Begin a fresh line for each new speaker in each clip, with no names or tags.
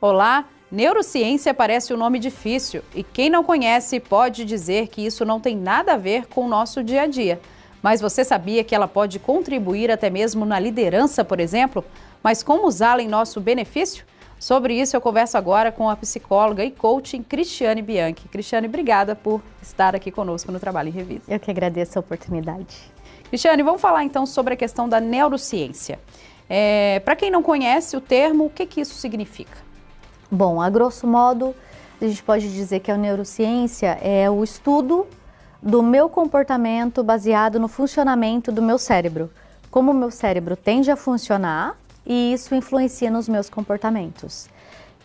Olá, neurociência parece um nome difícil e quem não conhece pode dizer que isso não tem nada a ver com o nosso dia a dia. Mas você sabia que ela pode contribuir até mesmo na liderança, por exemplo? Mas como usá-la em nosso benefício? Sobre isso eu converso agora com a psicóloga e coaching Cristiane Bianchi. Cristiane, obrigada por estar aqui conosco no Trabalho em Revista.
Eu que agradeço a oportunidade.
Cristiane, vamos falar então sobre a questão da neurociência. Para quem não conhece o termo, o que isso significa?
Bom, a grosso modo, a gente pode dizer que a neurociência é o estudo do meu comportamento baseado no funcionamento do meu cérebro. Como o meu cérebro tende a funcionar e isso influencia nos meus comportamentos.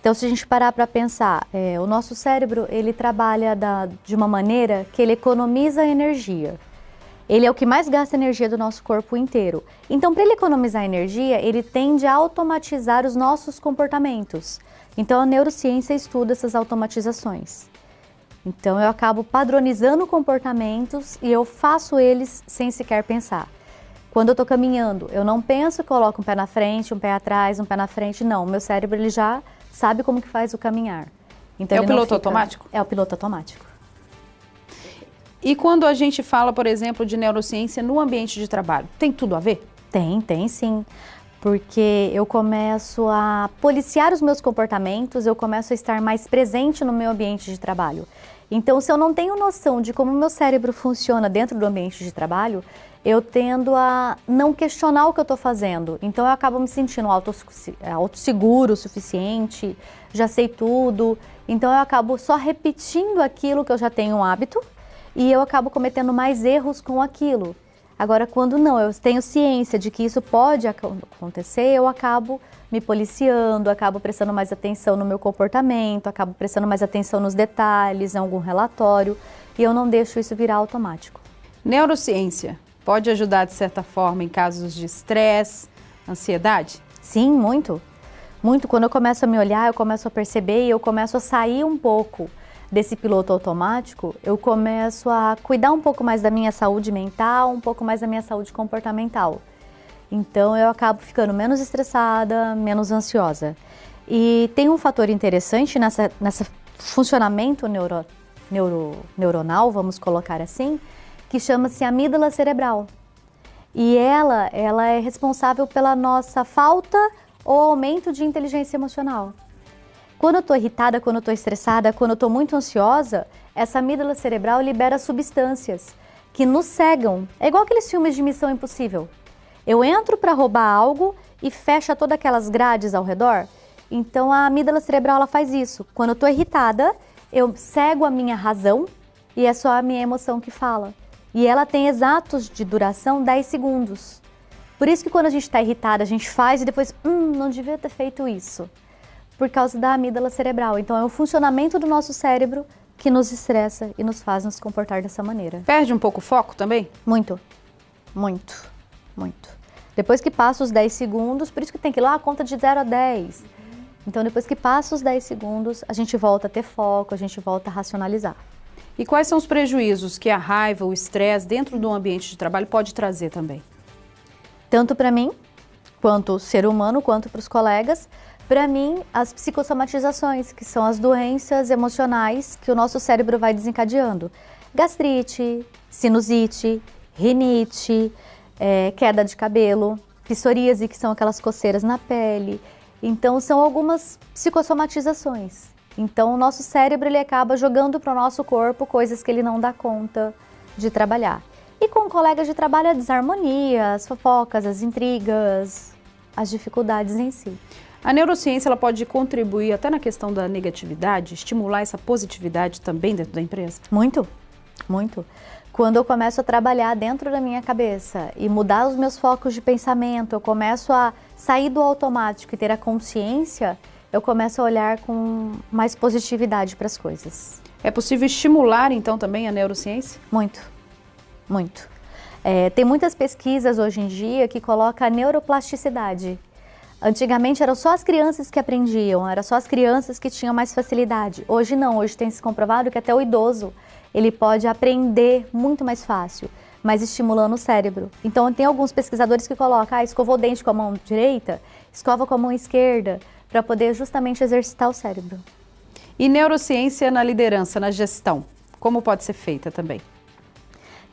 Então, se a gente parar para pensar, o nosso cérebro, ele trabalha de uma maneira que ele economiza energia. Ele é o que mais gasta energia do nosso corpo inteiro. Então, para ele economizar energia, ele tende a automatizar os nossos comportamentos. Então, a neurociência estuda essas automatizações. Então, eu acabo padronizando comportamentos e eu faço eles sem sequer pensar. Quando eu estou caminhando, eu não penso, coloco um pé na frente, um pé atrás, um pé na frente. Não, o meu cérebro ele já sabe como que faz o caminhar. Então,
é o piloto automático?
É o piloto automático.
E quando a gente fala, por exemplo, de neurociência no ambiente de trabalho, tem tudo a ver?
Tem sim. Porque eu começo a policiar os meus comportamentos, eu começo a estar mais presente no meu ambiente de trabalho. Então, se eu não tenho noção de como o meu cérebro funciona dentro do ambiente de trabalho, eu tendo a não questionar o que eu estou fazendo. Então, eu acabo me sentindo autosseguro o suficiente, já sei tudo. Então, eu acabo só repetindo aquilo que eu já tenho um hábito e eu acabo cometendo mais erros com aquilo. Agora, quando não, eu tenho ciência de que isso pode acontecer, eu acabo me policiando, acabo prestando mais atenção no meu comportamento, acabo prestando mais atenção nos detalhes, em algum relatório, e eu não deixo isso virar automático.
Neurociência pode ajudar, de certa forma, em casos de estresse, ansiedade?
Sim, muito. Muito. Quando eu começo a me olhar, eu começo a perceber e eu começo a sair um pouco desse piloto automático, eu começo a cuidar um pouco mais da minha saúde mental, um pouco mais da minha saúde comportamental. Então eu acabo ficando menos estressada, menos ansiosa. E tem um fator interessante nessa funcionamento neuronal, vamos colocar assim, que chama-se amígdala cerebral. E ela é responsável pela nossa falta ou aumento de inteligência emocional. Quando eu estou irritada, quando eu estou estressada, quando eu estou muito ansiosa, essa amígdala cerebral libera substâncias que nos cegam. É igual aqueles filmes de Missão Impossível. Eu entro para roubar algo e fecha todas aquelas grades ao redor. Então a amígdala cerebral ela faz isso. Quando eu estou irritada, eu cego a minha razão e é só a minha emoção que fala. E ela tem exatos de duração 10 segundos. Por isso que quando a gente está irritada, a gente faz e depois, não devia ter feito isso. Por causa da amígdala cerebral. Então é o funcionamento do nosso cérebro que nos estressa e nos faz nos comportar dessa maneira.
Perde um pouco o foco também?
Muito. Depois que passa os 10 segundos, por isso que tem que ir lá a conta de 0 a 10. Então depois que passa os 10 segundos, a gente volta a ter foco, a gente volta a racionalizar.
E quais são os prejuízos que a raiva, o estresse dentro do ambiente de trabalho pode trazer também?
Tanto para mim, quanto ser humano, quanto para os colegas. Para mim, as psicossomatizações, que são as doenças emocionais que o nosso cérebro vai desencadeando. Gastrite, sinusite, rinite, queda de cabelo, psoríase, que são aquelas coceiras na pele. Então, são algumas psicossomatizações. Então, o nosso cérebro ele acaba jogando para o nosso corpo coisas que ele não dá conta de trabalhar. E com colegas de trabalho, a desarmonia, as fofocas, as intrigas, as dificuldades em si.
A neurociência ela pode contribuir até na questão da negatividade, estimular essa positividade também dentro da empresa?
Muito. Quando eu começo a trabalhar dentro da minha cabeça e mudar os meus focos de pensamento, eu começo a sair do automático e ter a consciência, eu começo a olhar com mais positividade para as coisas.
É possível estimular então também a neurociência?
Muito. Tem muitas pesquisas hoje em dia que colocam a neuroplasticidade. Antigamente eram só as crianças que aprendiam, eram só as crianças que tinham mais facilidade. Hoje não, hoje tem se comprovado que até o idoso ele pode aprender muito mais fácil, mas estimulando o cérebro. Então tem alguns pesquisadores que colocam, escovou o dente com a mão direita, escova com a mão esquerda, para poder justamente exercitar o cérebro.
E neurociência na liderança, na gestão, como pode ser feita também?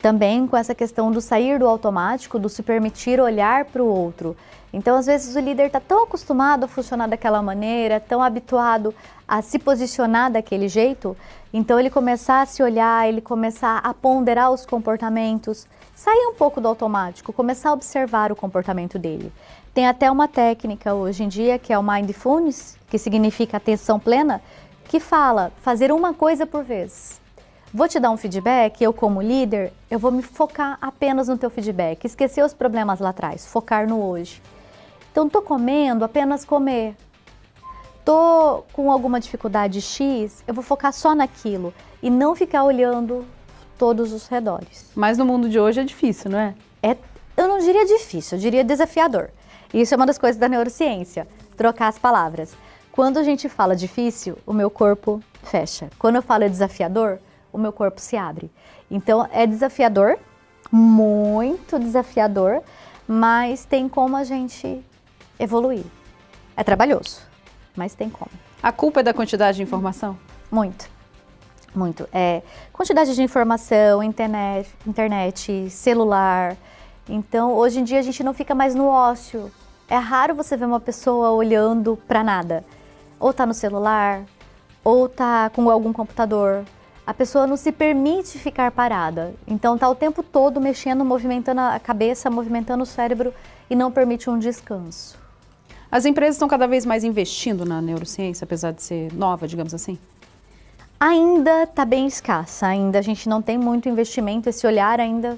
Também com essa questão do sair do automático, do se permitir olhar para o outro. Então, às vezes, o líder está tão acostumado a funcionar daquela maneira, tão habituado a se posicionar daquele jeito, então ele começar a se olhar, ele começar a ponderar os comportamentos, sair um pouco do automático, começar a observar o comportamento dele. Tem até uma técnica hoje em dia, que é o Mindfulness, que significa atenção plena, que fala fazer uma coisa por vez. Vou te dar um feedback, eu como líder, eu vou me focar apenas no teu feedback, esquecer os problemas lá atrás, focar no hoje. Então, tô comendo, apenas comer. Tô com alguma dificuldade X, eu vou focar só naquilo e não ficar olhando todos os redores.
Mas no mundo de hoje é difícil, não é?
Eu não diria difícil, eu diria desafiador. Isso é uma das coisas da neurociência, trocar as palavras. Quando a gente fala difícil, o meu corpo fecha. Quando eu falo desafiador, o meu corpo se abre. Então, é desafiador, muito desafiador, mas tem como a gente evoluir. É trabalhoso, mas tem como.
A culpa é da quantidade de informação?
Muito, muito. Quantidade de informação, internet, celular. Então, hoje em dia, a gente não fica mais no ócio. É raro você ver uma pessoa olhando para nada. Ou tá no celular, ou tá com algum computador. A pessoa não se permite ficar parada. Então, tá o tempo todo mexendo, movimentando a cabeça, movimentando o cérebro e não permite um descanso.
As empresas estão cada vez mais investindo na neurociência, apesar de ser nova, digamos assim?
Ainda está bem escassa, ainda a gente não tem muito investimento, esse olhar ainda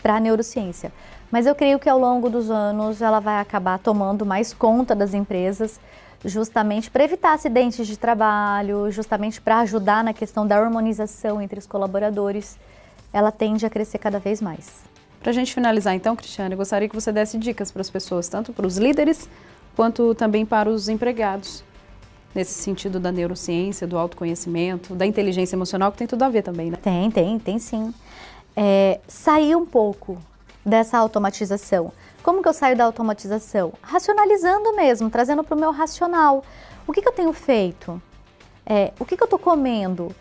para a neurociência. Mas eu creio que ao longo dos anos ela vai acabar tomando mais conta das empresas, justamente para evitar acidentes de trabalho, justamente para ajudar na questão da harmonização entre os colaboradores. Ela tende a crescer cada vez mais.
Para a gente finalizar então, Cristiane, eu gostaria que você desse dicas para as pessoas, tanto para os líderes, quanto também para os empregados, nesse sentido da neurociência, do autoconhecimento, da inteligência emocional, que tem tudo a ver também, né?
Tem sim. Sair um pouco dessa automatização. Como que eu saio da automatização? Racionalizando mesmo, trazendo para o meu racional. O que eu tenho feito? O que eu estou comendo?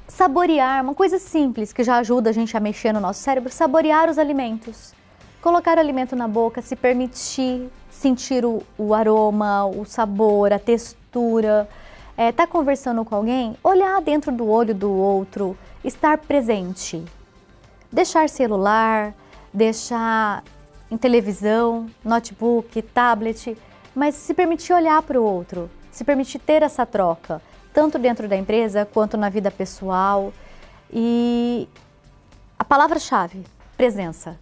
Saborear, uma coisa simples que já ajuda a gente a mexer no nosso cérebro, saborear os alimentos. Colocar o alimento na boca, se permitir sentir o aroma, o sabor, a textura. Tá conversando com alguém, olhar dentro do olho do outro, estar presente. Deixar celular, deixar em televisão, notebook, tablet, mas se permitir olhar para o outro, se permitir ter essa troca, tanto dentro da empresa quanto na vida pessoal. E a palavra-chave, presença.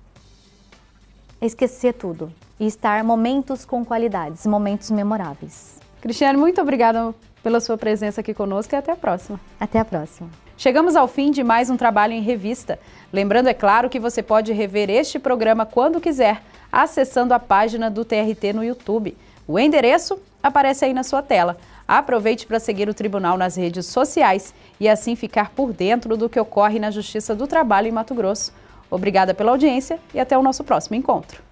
É esquecer tudo e estar momentos com qualidades, momentos memoráveis.
Cristiane, muito obrigada pela sua presença aqui conosco e até a próxima.
Até a próxima.
Chegamos ao fim de mais um Trabalho em Revista. Lembrando, é claro, que você pode rever este programa quando quiser, acessando a página do TRT no YouTube. O endereço aparece aí na sua tela. Aproveite para seguir o Tribunal nas redes sociais e assim ficar por dentro do que ocorre na Justiça do Trabalho em Mato Grosso. Obrigada pela audiência e até o nosso próximo encontro.